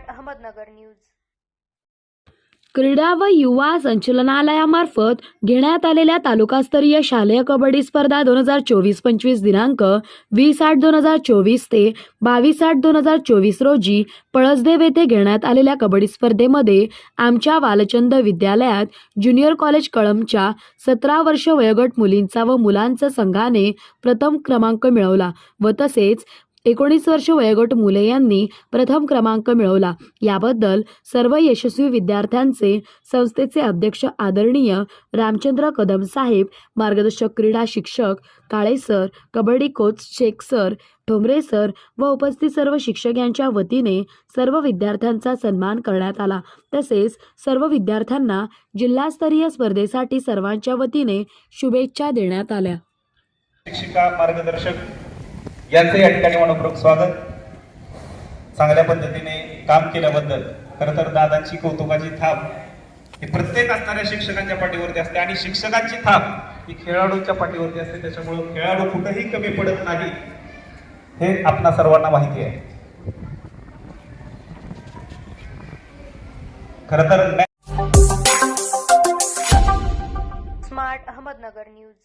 Ahmednagar news. क्रीडा व युवा संचालनालयामार्फत घेण्यात आलेल्या तालुकास्तरीय शालेय कबड्डी स्पर्धा 2024-25 दिनांक 20/8/2024 ते 22/8/2024 रोजी पळसदेव येथे घेण्यात आलेल्या कबड्डी स्पर्धेमध्ये आमच्या वालचंद विद्यालयात ज्युनियर कॉलेज कळंबच्या 17 वर्ष वयोगट मुलींचा व मुलांचा संघाने प्रथम क्रमांक मिळवला व तसेच 19 वर्ष वयोगट मुले यांनी प्रथम क्रमांक मिळवला। याबद्दल सर्व यशस्वी विद्यार्थ्यांचे संस्थेचे अध्यक्ष आदरणीय रामचंद्र कदम साहेब, मार्गदर्शक क्रीडा शिक्षक Kale sir, kabaddi coach Shaikh sir, Thombare sir व उपस्थित सर्व शिक्षक यांच्या वतीने सर्व विद्यार्थ्यांचा सन्मान करण्यात आला। तसेच सर्व विद्यार्थ्यांना जिल्हास्तरीय स्पर्धेसाठी सर्वांच्या वतीने शुभेच्छा देण्यात आल्या। शिक्षिका मार्गदर्शक यांचे या ठिकाणी मनपूर्वक स्वागत। चांगल्या पद्धतीने काम केल्याबद्दल खरं तर दादांची कौतुकाची थाप ही प्रत्येक असणाऱ्या शिक्षकांच्या पाठीवरती असते आणि शिक्षकांची थाप ही खेळाडूंच्या पाठीवरती असते। त्याच्यामुळे खेळाडू कुठेही कमी पडत नाही हे आपणा सर्वांना माहिती आहे। खरं तर स्मार्ट अहमदनगर न्यूज।